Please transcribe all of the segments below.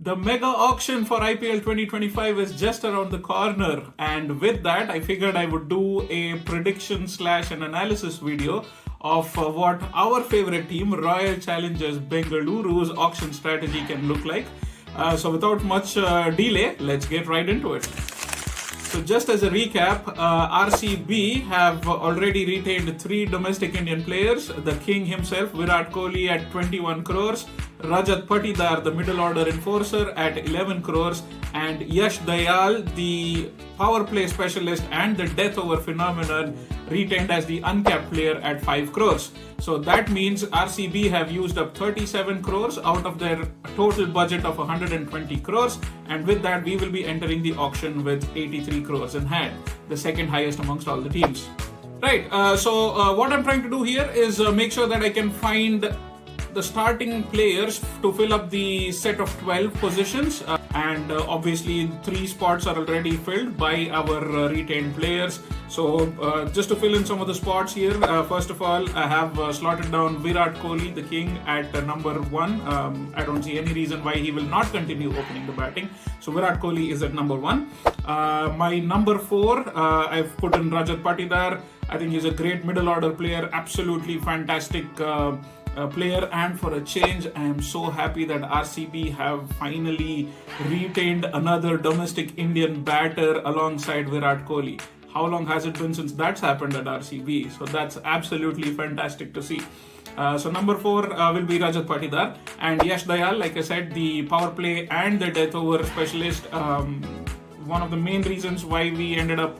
The mega auction for IPL 2025 is just around the corner, and with that, I figured I would do a prediction slash an analysis video of what our favorite team, Royal Challengers Bengaluru's auction strategy can look like. So without much delay, let's get right into it. So just as a recap, RCB have already retained 3 domestic Indian players. The king himself, Virat Kohli, at 21 crores. Rajat Patidar, the middle order enforcer, at 11 crores. And Yash Dayal, the power play specialist and the death over phenomenon, retained as the uncapped player at 5 crores. So that means RCB have used up 37 crores out of their total budget of 120 crores, and with that we will be entering the auction with 83 crores in hand, the second highest amongst all the teams. Right, so what I'm trying to do here is make sure that I can find the starting players to fill up the set of 12 positions, and obviously 3 spots are already filled by our retained players. So just to fill in some of the spots here, first of all, I have slotted down Virat Kohli, the king, at number 1. I don't see any reason why he will not continue opening the batting. So Virat Kohli is at number 1. My number 4, I've put in Rajat Patidar. I think he's a great middle order player, absolutely fantastic player, and for a change, I am so happy that RCB have finally retained another domestic Indian batter alongside Virat Kohli. How long has it been since that's happened at RCB? So that's absolutely fantastic to see. So number 4 will be Rajat Patidar, and Yash Dayal, like I said, the power play and the death over specialist. One of the main reasons why we ended up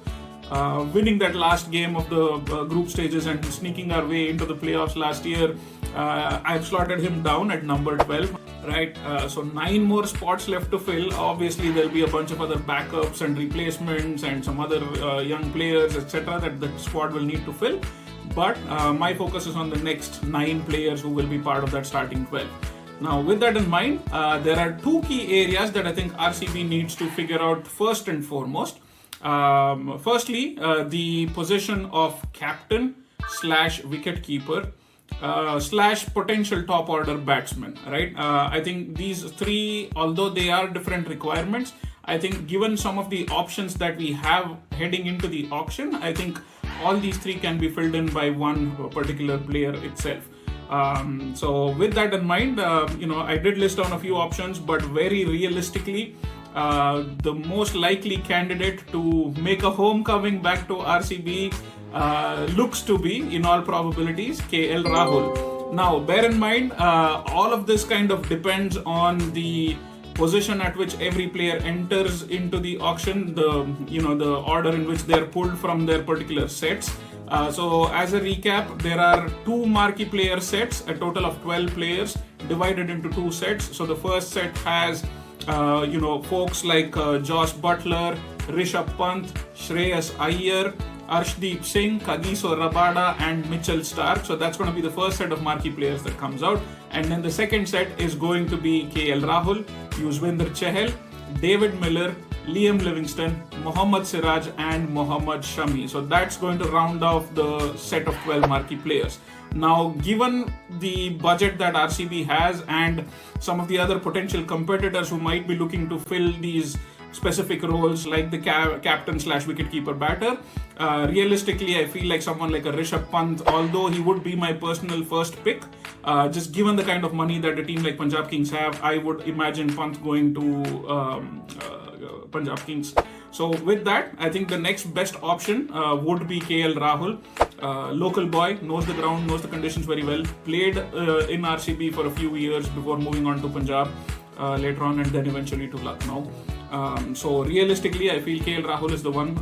winning that last game of the group stages and sneaking our way into the playoffs last year. I've slotted him down at number 12, right? So 9 more spots left to fill. Obviously, there'll be a bunch of other backups and replacements and some other young players, etc. that the squad will need to fill. But my focus is on the next 9 players who will be part of that starting 12. Now, with that in mind, there are 2 key areas that I think RCB needs to figure out first and foremost. Firstly, the position of captain slash wicketkeeper slash potential top order batsman, right? I think these 3, although they are different requirements, I think given some of the options that we have heading into the auction, I think all these 3 can be filled in by one particular player itself. So with that in mind, I did list down a few options, but very realistically, the most likely candidate to make a homecoming back to RCB looks to be, in all probabilities, KL Rahul. Now, bear in mind, all of this kind of depends on the position at which every player enters into the auction, the order in which they are pulled from their particular sets. So as a recap, there are 2 marquee player sets, a total of 12 players divided into 2 sets. So the first set has folks like Josh Butler, Rishabh Pant, Shreyas Iyer, Arshdeep Singh, Kagiso Rabada, and Mitchell Starc. So that's going to be the first set of marquee players that comes out. And then the second set is going to be KL Rahul, Yuzvendra Chahal, David Miller, Liam Livingston, Mohammad Siraj, and Mohammad Shami. So that's going to round off the set of 12 marquee players. Now, given the budget that RCB has and some of the other potential competitors who might be looking to fill these specific roles like the captain slash wicketkeeper batter, realistically, I feel like someone like a Rishabh Pant, although he would be my personal first pick, just given the kind of money that a team like Punjab Kings have, I would imagine Pant going to Punjab Kings. So with that, I think the next best option would be KL Rahul. Local boy, knows the ground, knows the conditions very well, played in RCB for a few years before moving on to Punjab later on, and then eventually to Lucknow. So realistically, I feel KL Rahul is the one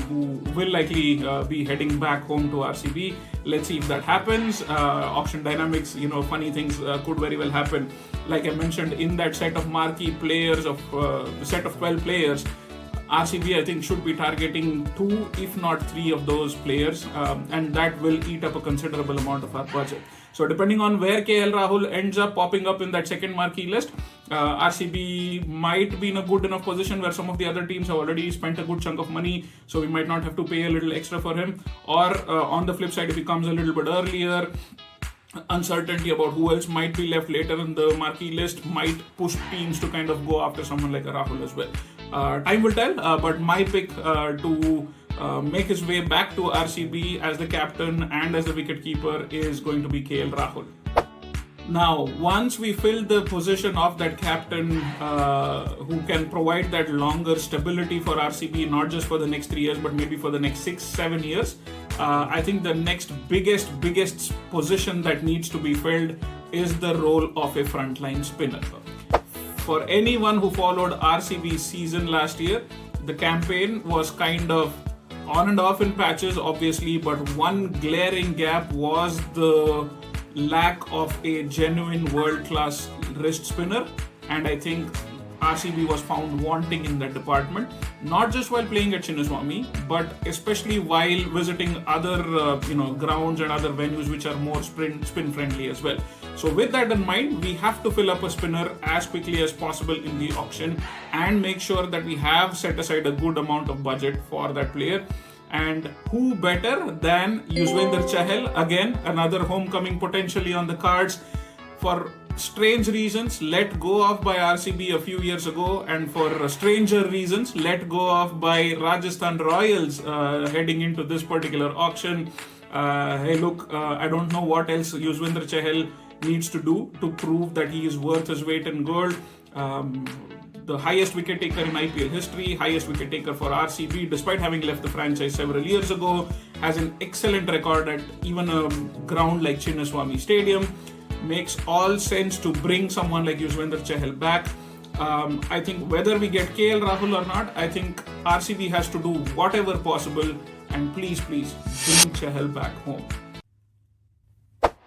who will likely be heading back home to RCB. Let's see if that happens. Auction dynamics, funny things could very well happen. Like I mentioned, in that set of marquee players, of the set of 12 players, RCB, I think, should be targeting 2, if not 3 of those players, and that will eat up a considerable amount of our budget. So depending on where KL Rahul ends up popping up in that second marquee list, RCB might be in a good enough position where some of the other teams have already spent a good chunk of money, so we might not have to pay a little extra for him. Or on the flip side, if he comes a little bit earlier, uncertainty about who else might be left later in the marquee list might push teams to kind of go after someone like a Rahul as well. Time will tell, but my pick to make his way back to RCB as the captain and as the wicketkeeper is going to be KL Rahul. Now, once we fill the position of that captain who can provide that longer stability for RCB, not just for the next 3 years, but maybe for the next 6-7 years, I think the next biggest position that needs to be filled is the role of a frontline spinner. For anyone who followed RCB's season last year, the campaign was kind of on and off in patches, obviously, but one glaring gap was the lack of a genuine world-class wrist spinner, and I think RCB was found wanting in that department, not just while playing at Chinnaswamy, but especially while visiting other grounds and other venues which are more spin friendly as well. So with that in mind, we have to fill up a spinner as quickly as possible in the auction and make sure that we have set aside a good amount of budget for that player. And who better than Yuzvendra Chahal, again another homecoming potentially on the cards, for strange reasons let go of by RCB a few years ago, and for stranger reasons let go of by Rajasthan Royals heading into this particular auction. Hey look, I don't know what else Yuzvendra Chahal needs to do to prove that he is worth his weight in gold. The highest wicket taker in IPL history, highest wicket taker for RCB, despite having left the franchise several years ago, has an excellent record at even a ground like Chinnaswamy Stadium. Makes all sense to bring someone like Yuzvendra Chahal back. I think whether we get KL Rahul or not, I think RCB has to do whatever possible, and please bring Chahal back home.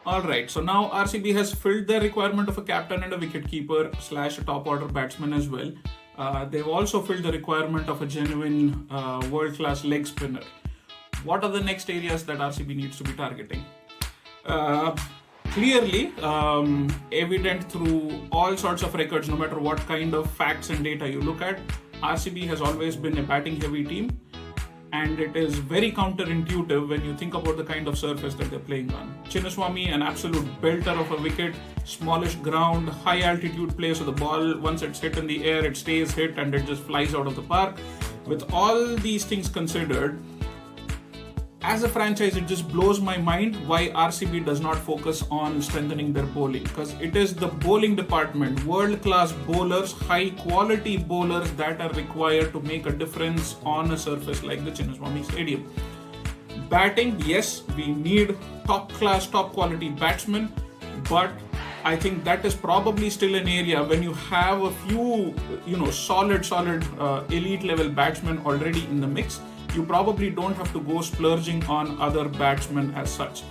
Alright, so now RCB has filled the requirement of a captain and a wicketkeeper / a top order batsman as well. They've also filled the requirement of a genuine world-class leg spinner. What are the next areas that RCB needs to be targeting? Clearly, evident through all sorts of records, no matter what kind of facts and data you look at, RCB has always been a batting heavy team. And it is very counterintuitive when you think about the kind of surface that they're playing on. Chinnaswamy, an absolute belter of a wicket, smallish ground, high altitude play, so the ball, once it's hit in the air, it stays hit and it just flies out of the park. With all these things considered, as a franchise, it just blows my mind why RCB does not focus on strengthening their bowling, because it is the bowling department, world-class bowlers, high-quality bowlers that are required to make a difference on a surface like the Chinnaswamy Stadium. Batting, yes, we need top-class, top-quality batsmen, but I think that is probably still an area when you have a few, solid elite-level batsmen already in the mix. You probably don't have to go splurging on other batsmen as such.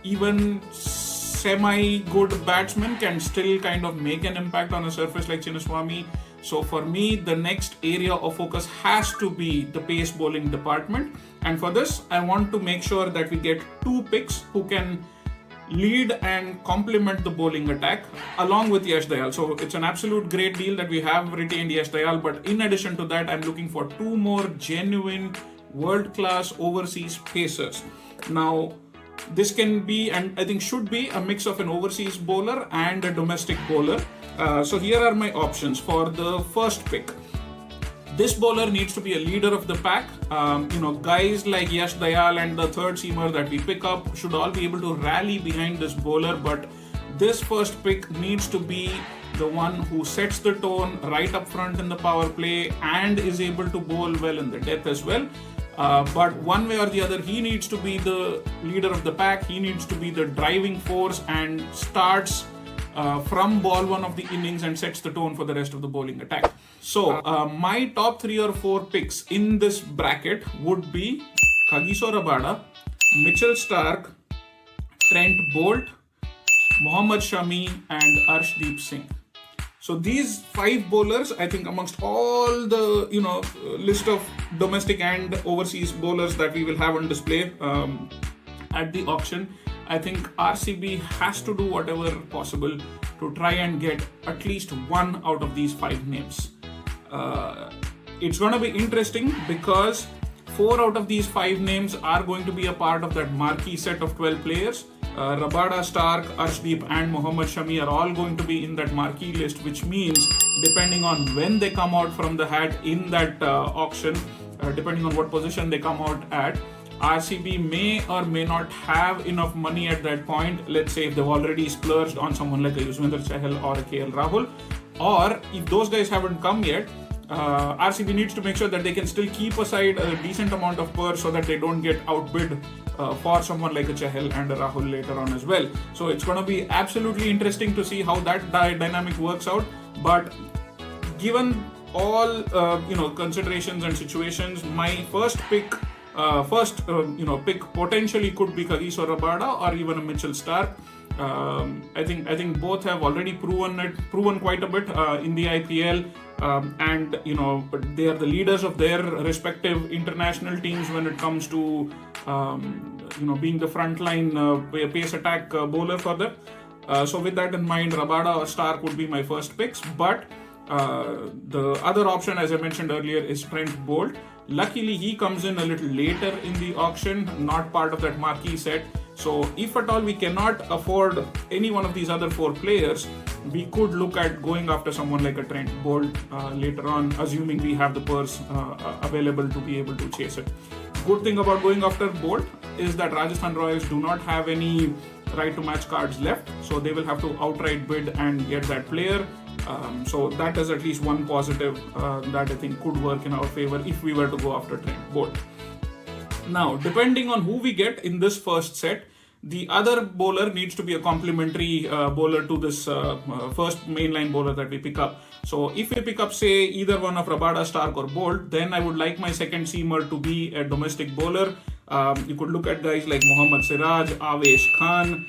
Even semi-good batsmen can still kind of make an impact on a surface like Chinnaswamy. So for me, the next area of focus has to be the pace bowling department. And for this, I want to make sure that we get 2 picks who can lead and complement the bowling attack along with Yash Dayal. So it's an absolute great deal that we have retained Yash Dayal, but in addition to that, I'm looking for 2 more genuine world-class overseas pacers. Now, this can be, and I think should be, a mix of an overseas bowler and a domestic bowler. So here are my options for the first pick. This bowler needs to be a leader of the pack. Guys like Yash Dayal and the third seamer that we pick up should all be able to rally behind this bowler, but this first pick needs to be the one who sets the tone right up front in the power play and is able to bowl well in the death as well. But one way or the other, he needs to be the leader of the pack. He needs to be the driving force and starts from ball 1 of the innings and sets the tone for the rest of the bowling attack. So my top 3 or 4 picks in this bracket would be Kagiso Rabada, Mitchell Stark, Trent Bolt, Mohammad Shami and Arshdeep Singh. So these 5 bowlers, I think amongst all the list of domestic and overseas bowlers that we will have on display at the auction, I think RCB has to do whatever possible to try and get at least 1 out of these 5 names. It's going to be interesting because 4 out of these 5 names are going to be a part of that marquee set of 12 players. Rabada, Stark, Arshdeep and Mohammad Shami are all going to be in that marquee list, which means depending on when they come out from the hat in that auction, depending on what position they come out at, RCB may or may not have enough money at that point. Let's say if they've already splurged on someone like a Yuzvendra Chahal or a KL Rahul, or if those guys haven't come yet, RCB needs to make sure that they can still keep aside a decent amount of purse so that they don't get outbid for someone like a Chahal and a Rahul later on as well. So it's going to be absolutely interesting to see how that dynamic works out. But given all considerations and situations, my first pick potentially could be Kagiso Rabada or even a Mitchell Stark. I think both have already proven quite a bit in the IPL, and they are the leaders of their respective international teams when it comes to being the frontline pace attack bowler for them. So with that in mind, Rabada or Stark would be my first picks. But the other option, as I mentioned earlier, is Trent Bolt. Luckily, he comes in a little later in the auction, not part of that marquee set. So if at all we cannot afford any one of these other 4 players, we could look at going after someone like a Trent Bolt later on, assuming we have the purse available to be able to chase it. Good thing about going after Bolt is that Rajasthan Royals do not have any right to match cards left, so they will have to outright bid and get that player. So that is at least one positive that I think could work in our favor if we were to go after Trent Bolt. Now, depending on who we get in this first set, the other bowler needs to be a complementary bowler to this first mainline bowler that we pick up. So if we pick up, say, either one of Rabada, Stark or Bolt, then I would like my second seamer to be a domestic bowler. You could look at guys like Mohammad Siraj, Avesh Khan,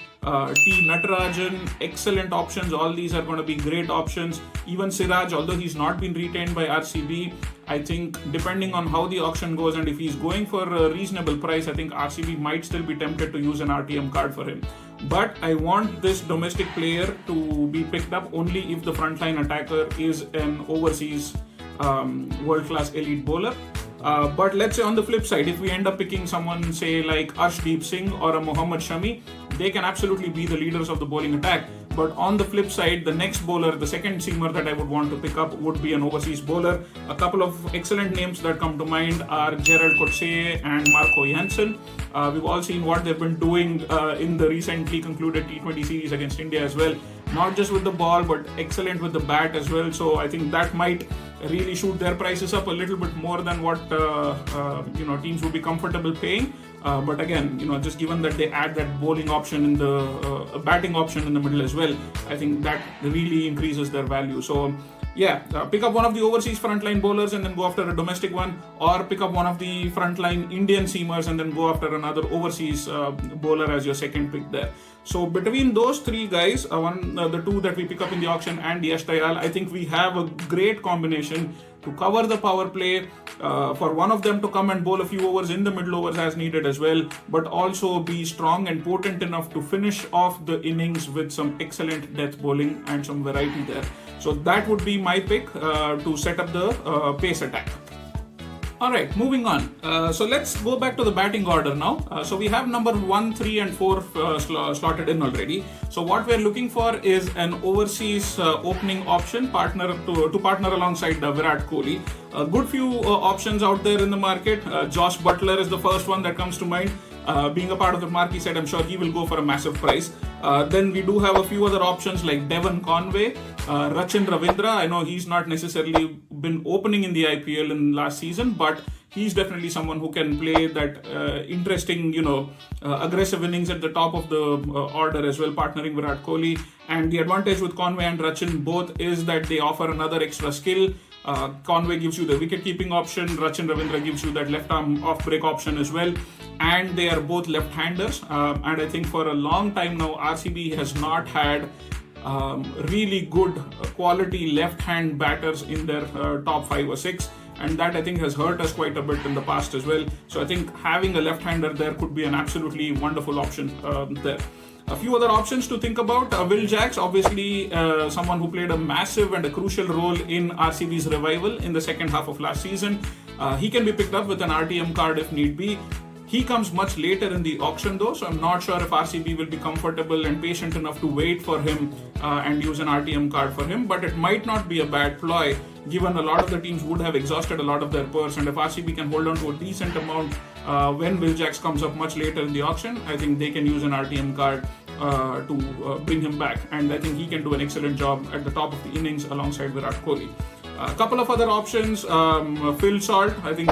T. Natarajan, excellent options. All these are going to be great options. Even Siraj, although he's not been retained by RCB, I think depending on how the auction goes and if he's going for a reasonable price, I think RCB might still be tempted to use an RTM card for him. But I want this domestic player to be picked up only if the frontline attacker is an overseas world-class elite bowler. But let's say on the flip side, if we end up picking someone, say like Arshdeep Singh or a Mohammad Shami, they can absolutely be the leaders of the bowling attack. But on the flip side, the next bowler, the second seamer that I would want to pick up would be an overseas bowler. A couple of excellent names that come to mind are Gerald Coetzee and Marco Jansen. We've all seen what they've been doing in the recently concluded T20 series against India as well. Not just with the ball, but excellent with the bat as well. So I think that might really shoot their prices up a little bit more than what teams would be comfortable paying. But again, just given that they add that bowling option in the batting option in the middle as well, I think that really increases their value. So yeah, pick up one of the overseas frontline bowlers and then go after a domestic one, or pick up one of the frontline Indian seamers and then go after another overseas bowler as your second pick there. So between those 3 guys, the 2 that we pick up in the auction and Yash Dayal, I think we have a great combination to cover the power play, for one of them to come and bowl a few overs in the middle overs as needed as well, but also be strong and potent enough to finish off the innings with some excellent death bowling and some variety there. So that would be my pick to set up the pace attack. Alright, moving on. So let's go back to the batting order now. So we have number 1, 3 and 4 slotted in already. So what we're looking for is an overseas opening option to partner alongside Virat Kohli. A good few options out there in the market. Josh Butler is the first one that comes to mind. Being a part of the marquee set, I'm sure he will go for a massive price. Then we do have a few other options like Devon Conway, Rachin Ravindra. I know he's not necessarily been opening in the IPL in last season, but he's definitely someone who can play that interesting, aggressive innings at the top of the order as well, partnering Virat Kohli. And the advantage with Conway and Rachin both is that they offer another extra skill. Conway gives you the wicket-keeping option, Rachin Ravindra gives you that left-arm off-break option as well, and they are both left-handers. And I think for a long time now, RCB has not had really good quality left-hand batters in their top 5 or 6, and that I think has hurt us quite a bit in the past as well. So I think having a left-hander there could be an absolutely wonderful option there. A few other options to think about. Will Jacks, obviously someone who played a massive and a crucial role in RCB's revival in the second half of last season. He can be picked up with an RTM card if need be. He comes much later in the auction though, so I'm not sure if RCB will be comfortable and patient enough to wait for him and use an RTM card for him, but it might not be a bad ploy given a lot of the teams would have exhausted a lot of their purse, and if RCB can hold on to a decent amount when Will Jacks comes up much later in the auction, I think they can use an RTM card to bring him back, and I think he can do an excellent job at the top of the innings alongside Virat Kohli. A couple of other options, Phil Salt, I think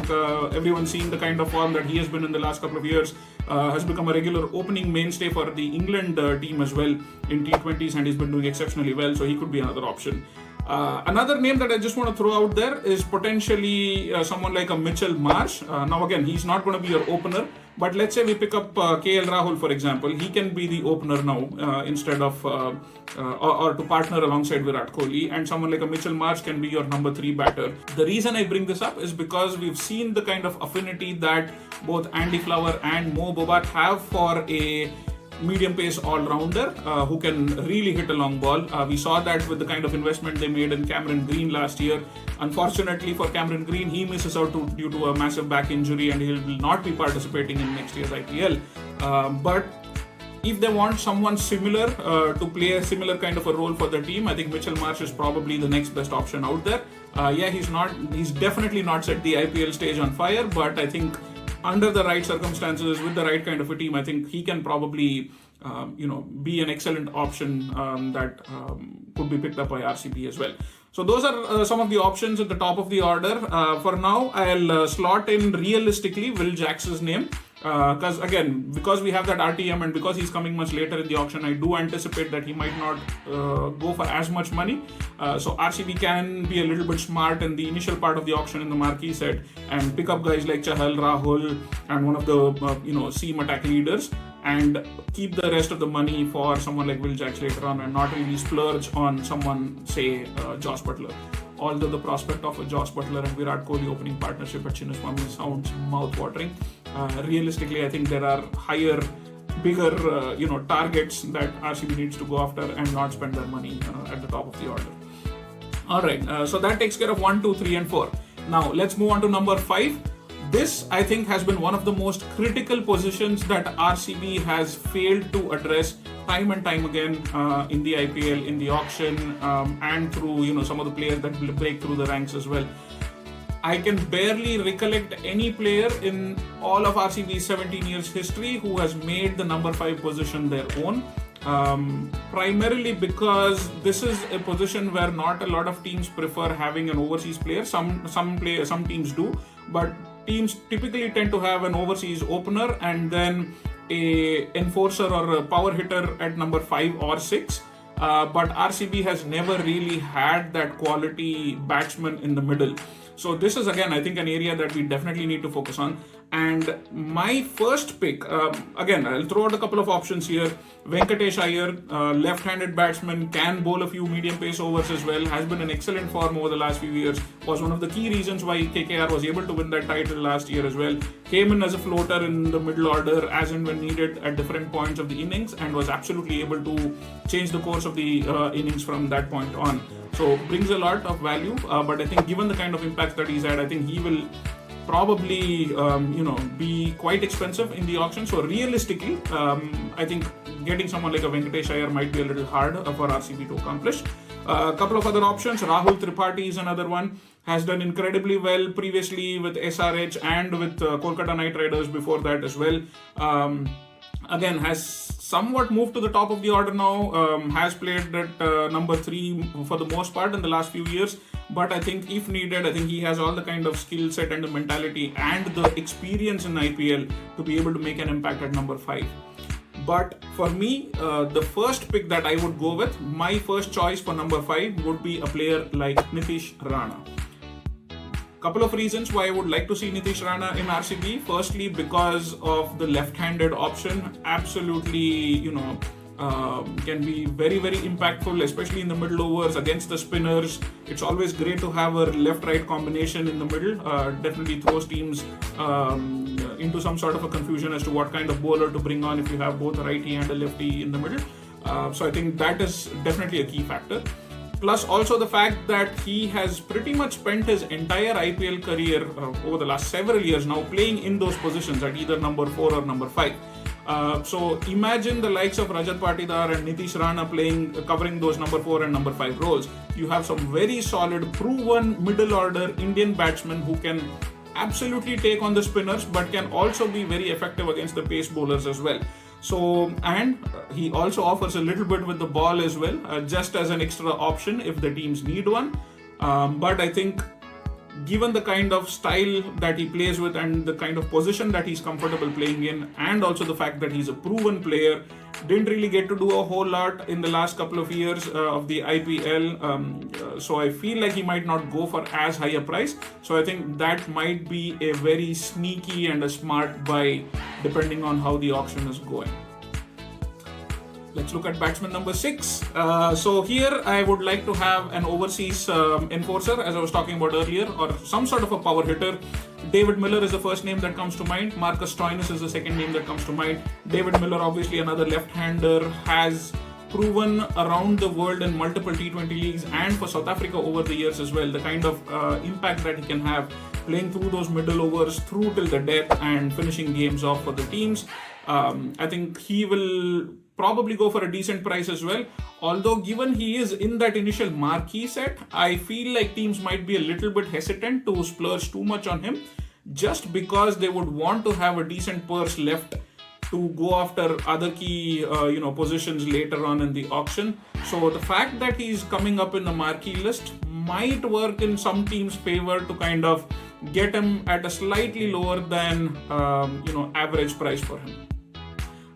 everyone's seen the kind of form that he has been in the last couple of years, has become a regular opening mainstay for the England team as well in T20s, and he's been doing exceptionally well, so he could be another option. Another name that I just want to throw out there is potentially someone like a Mitchell Marsh. Now again, he's not going to be your opener, but let's say we pick up KL Rahul, for example. He can be the opener now instead of or to partner alongside Virat Kohli, and someone like a Mitchell Marsh can be your number 3 batter. The reason I bring this up is because we've seen the kind of affinity that both Andy Flower and Mo Bobat have for a medium pace all-rounder who can really hit a long ball. We saw that with the kind of investment they made in Cameron Green last year. Unfortunately for Cameron Green, he misses out due to a massive back injury, and he will not be participating in next year's IPL. But if they want someone similar to play a similar kind of a role for the team, I think Mitchell Marsh is probably the next best option out there. He's definitely not set the IPL stage on fire, but I think under the right circumstances, with the right kind of a team, I think he can probably, be an excellent option that could be picked up by RCB as well. So those are some of the options at the top of the order. For now, I'll slot in realistically Will Jacks' name. Because we have that RTM and because he's coming much later in the auction, I do anticipate that he might not go for as much money. So RCB can be a little bit smart in the initial part of the auction in the marquee set and pick up guys like Chahal, Rahul, and one of the seam attack leaders, and keep the rest of the money for someone like Will Jacks later on, and not really splurge on someone, say, Joss Butler. Although the prospect of a Joss Butler and Virat Kohli opening partnership at Chinnaswamy sounds mouth-watering, realistically, I think there are higher, bigger, targets that RCB needs to go after and not spend their money at the top of the order. All right, so that takes care of 1, 2, 3, and 4. Now let's move on to number 5. This, I think, has been one of the most critical positions that RCB has failed to address time and time again in the IPL, in the auction, and through some of the players that will break through the ranks as well. I can barely recollect any player in all of RCB's 17 years history who has made the number 5 position their own. Primarily because this is a position where not a lot of teams prefer having an overseas player. Some teams do, but teams typically tend to have an overseas opener and then a enforcer or a power hitter at number 5 or 6. But RCB has never really had that quality batsman in the middle. So this is, again, I think an area that we definitely need to focus on. And my first pick, again, I'll throw out a couple of options here. Venkatesh Iyer, left-handed batsman, can bowl a few medium pace overs as well, has been in excellent form over the last few years, was one of the key reasons why KKR was able to win that title last year as well. Came in as a floater in the middle order as and when needed at different points of the innings, and was absolutely able to change the course of the innings from that point on. So brings a lot of value, but I think given the kind of impacts that he's had, I think he will probably be quite expensive in the auction. So realistically, I think getting someone like a Venkatesh Iyer might be a little hard for RCB to accomplish. A couple of other options. Rahul Tripathi is another one. Has done incredibly well previously with SRH and with Kolkata Knight Riders before that as well. Again, has somewhat moved to the top of the order now, has played at number 3 for the most part in the last few years, but I think if needed, I think he has all the kind of skill set and the mentality and the experience in IPL to be able to make an impact at number 5. But for me, the first pick that I would go with, my first choice for number 5 would be a player like Nitish Rana. Couple of reasons why I would like to see Nitish Rana in RCB. Firstly, because of the left-handed option, absolutely, can be very, very impactful, especially in the middle overs against the spinners. It's always great to have a left-right combination in the middle. Definitely throws teams into some sort of a confusion as to what kind of bowler to bring on if you have both a righty and a lefty in the middle. So I think that is definitely a key factor. Plus also the fact that he has pretty much spent his entire IPL career over the last several years now playing in those positions at either number 4 or number 5. So imagine the likes of Rajat Patidar and Nitish Rana covering those number 4 and number 5 roles. You have some very solid, proven middle order Indian batsmen who can absolutely take on the spinners, but can also be very effective against the pace bowlers as well. So, and he also offers a little bit with the ball as well, just as an extra option if the teams need one. But I think given the kind of style that he plays with and the kind of position that he's comfortable playing in, and also the fact that he's a proven player, didn't really get to do a whole lot in the last couple of years of the IPL. So I feel like he might not go for as high a price. So I think that might be a very sneaky and a smart buy depending on how the auction is going. Let's look at batsman number 6. So here I would like to have an overseas enforcer, as I was talking about earlier, or some sort of a power hitter. David Miller is the first name that comes to mind. Marcus Stoinis is the second name that comes to mind. David Miller, obviously another left-hander, has proven around the world in multiple T20 leagues and for South Africa over the years as well, the kind of impact that he can have playing through those middle overs through till the death and finishing games off for the teams. I think he will probably go for a decent price as well. Although given he is in that initial marquee set, I feel like teams might be a little bit hesitant to splurge too much on him, just because they would want to have a decent purse left to go after other key positions later on in the auction. So the fact that he's coming up in the marquee list might work in some teams' favor to kind of get him at a slightly lower than average price for him.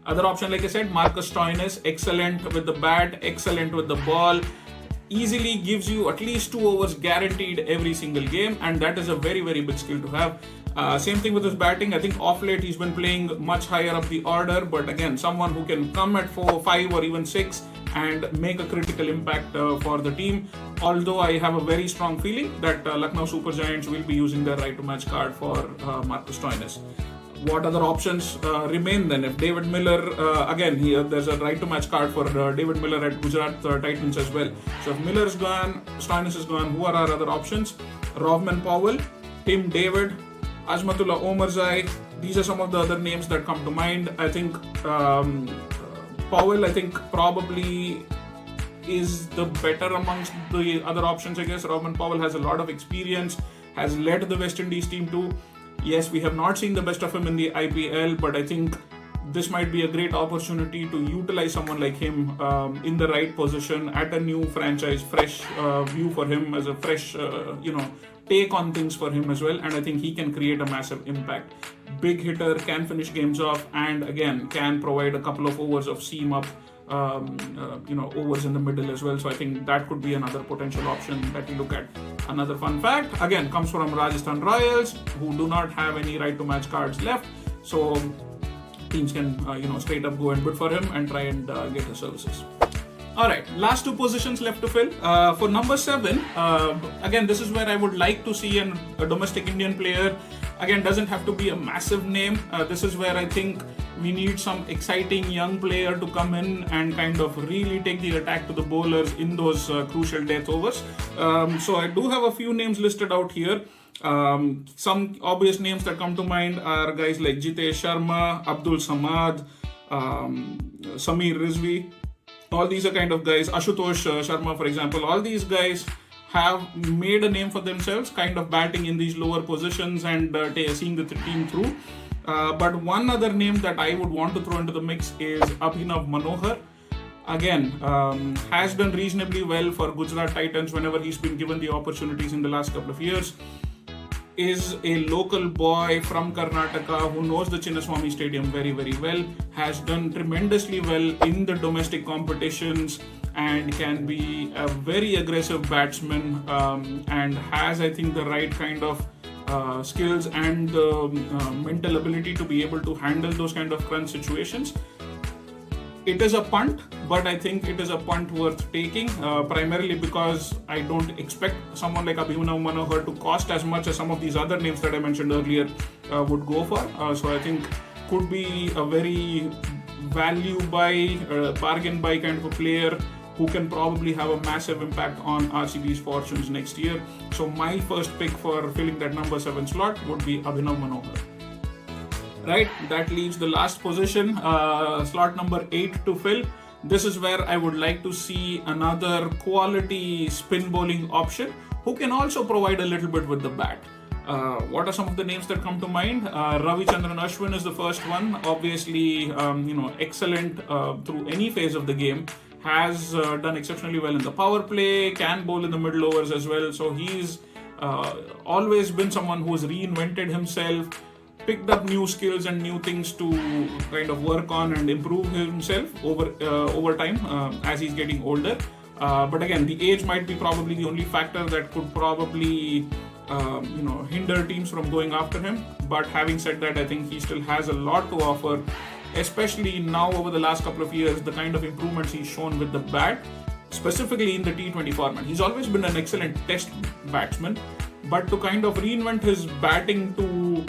Other option, like I said, Marcus Stoinis, excellent with the bat, excellent with the ball, easily gives you at least 2 overs guaranteed every single game, and that is a very, very big skill to have. Same thing with his batting. I think off late he's been playing much higher up the order, but again, someone who can come at 4, 5 or even 6 and make a critical impact for the team. Although I have a very strong feeling that Lucknow Super Giants will be using their right to match card for Marcus Stoinis. What other options remain then? If David Miller, again, here there's a right to match card for David Miller at Gujarat Titans as well. So if Miller is gone, Stoinis is gone, who are our other options? Rovman Powell, Tim David, Azmatullah Omarzai. These are some of the other names that come to mind. I think Powell, probably is the better amongst the other options, I guess. Rovman Powell has a lot of experience, has led the West Indies team too. Yes, we have not seen the best of him in the IPL, but I think this might be a great opportunity to utilize someone like him in the right position at a new franchise, fresh view for him, as a fresh, take on things for him as well. And I think he can create a massive impact. Big hitter, can finish games off, and again, can provide a couple of overs of seam up, overs in the middle as well. So I think that could be another potential option that we look at. Another fun fact, again, comes from Rajasthan Royals, who do not have any right to match cards left. So teams can, straight up go and bid for him and try and get his services. Alright, last 2 positions left to fill. For number 7, again, this is where I would like to see a domestic Indian player. Again, doesn't have to be a massive name. This is where I think we need some exciting young player to come in and kind of really take the attack to the bowlers in those crucial death overs. So I do have a few names listed out here. Some obvious names that come to mind are guys like Jitesh Sharma, Abdul Samad, Samir Rizvi. All these are kind of guys, Ashutosh Sharma, for example. All these guys have made a name for themselves, kind of batting in these lower positions and seeing the team through. But one other name that I would want to throw into the mix is Abhinav Manohar. Again, has done reasonably well for Gujarat Titans whenever he's been given the opportunities in the last couple of years. Is a local boy from Karnataka who knows the Chinnaswamy Stadium very, very well, has done tremendously well in the domestic competitions and can be a very aggressive batsman and has, I think, the right kind of skills and mental ability to be able to handle those kind of crunch situations. It is a punt, but I think it is a punt worth taking, primarily because I don't expect someone like Abhinav Manohar to cost as much as some of these other names that I mentioned earlier would go for. So I think could be a very value buy, bargain buy kind of a player who can probably have a massive impact on RCB's fortunes next year. So my first pick for filling that number 7 slot would be Abhinav Manohar. Right, that leaves the last position, slot number 8 to fill. This is where I would like to see another quality spin bowling option who can also provide a little bit with the bat. What are some of the names that come to mind? Ravichandran Ashwin is the first one. Obviously, excellent through any phase of the game. Has done exceptionally well in the power play, can bowl in the middle overs as well. So he's always been someone who's reinvented himself, picked up new skills and new things to kind of work on and improve himself over time as he's getting older. But again, the age might be probably the only factor that could probably hinder teams from going after him. But having said that, I think he still has a lot to offer, especially now over the last couple of years, the kind of improvements he's shown with the bat, specifically in the T20 format. He's always been an excellent test batsman, but to kind of reinvent his batting to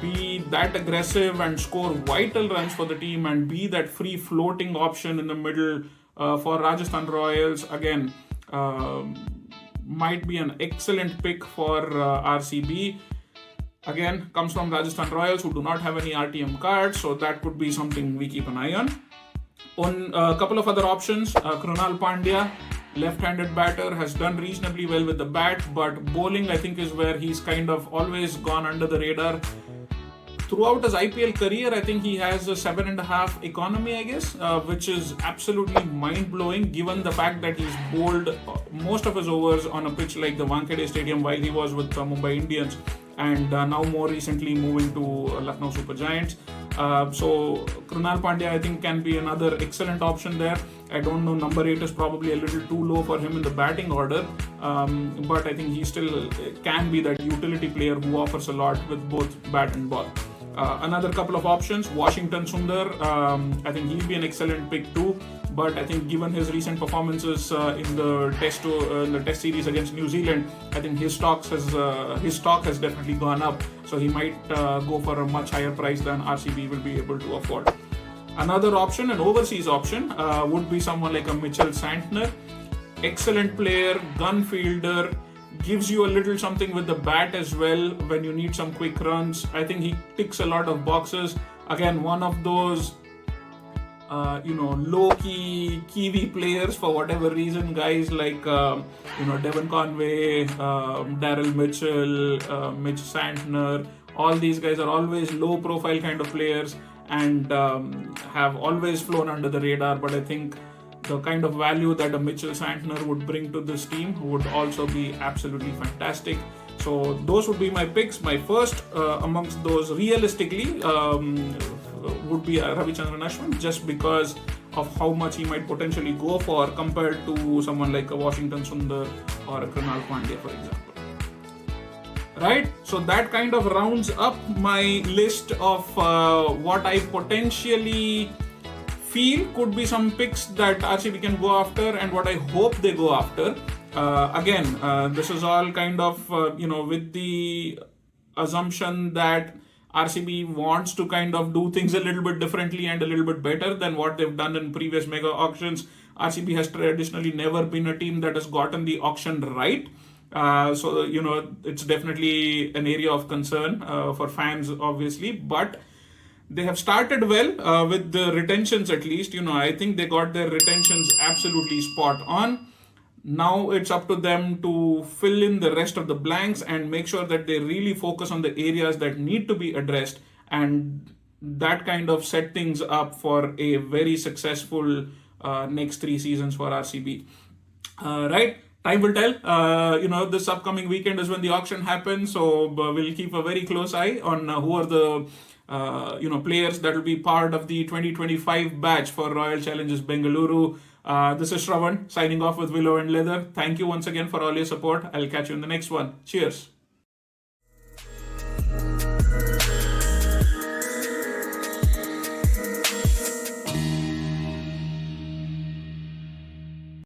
be that aggressive and score vital runs for the team and be that free floating option in the middle for Rajasthan Royals, again, might be an excellent pick for RCB. Again, comes from Rajasthan Royals, who do not have any RTM cards, so that could be something we keep an eye on. On a couple of other options, Krunal Pandya, left-handed batter, has done reasonably well with the bat, but bowling I think is where he's kind of always gone under the radar. Throughout his IPL career, I think he has a 7.5 economy, I guess, which is absolutely mind-blowing given the fact that he's bowled most of his overs on a pitch like the Wankhede Stadium while he was with Mumbai Indians, and now more recently moving to Lucknow Super Giants. So Krunal Pandya I think can be another excellent option there. I don't know, number 8 is probably a little too low for him in the batting order, but I think he still can be that utility player who offers a lot with both bat and ball. Another couple of options, Washington Sundar, I think he'll be an excellent pick too, but I think given his recent performances in the test series against New Zealand, I think his stock has definitely gone up, so he might go for a much higher price than RCB will be able to afford. Another option, an overseas option, would be someone like a Mitchell Santner. Excellent player, gun fielder, gives you a little something with the bat as well when you need some quick runs. I think he ticks a lot of boxes. Again, one of those low-key Kiwi players for whatever reason, guys like Devon Conway, Daryl Mitchell, Mitch Santner, all these guys are always low-profile kind of players and have always flown under the radar, but I think the kind of value that a Mitchell Santner would bring to this team would also be absolutely fantastic. So those would be my picks. My first amongst those realistically would be Ravichandran Ashwin, just because of how much he might potentially go for compared to someone like a Washington Sundar or a Krunal Pandya, for example. Right, so that kind of rounds up my list of what I potentially feel could be some picks that RCB can go after and what I hope they go after. Again, this is all kind of with the assumption that RCB wants to kind of do things a little bit differently and a little bit better than what they've done in previous mega auctions. RCB has traditionally never been a team that has gotten the auction right. So it's definitely an area of concern for fans, obviously, but they have started well with the retentions, at least. I think they got their retentions absolutely spot on. Now it's up to them to fill in the rest of the blanks and make sure that they really focus on the areas that need to be addressed, and that kind of set things up for a very successful next 3 seasons for RCB. Right? Time will tell. This upcoming weekend is when the auction happens, so we'll keep a very close eye on who are the players that will be part of the 2025 batch for Royal Challengers Bengaluru. This is Shravan signing off with Willow and Leather. Thank you once again for all your support. I'll catch you in the next one. Cheers.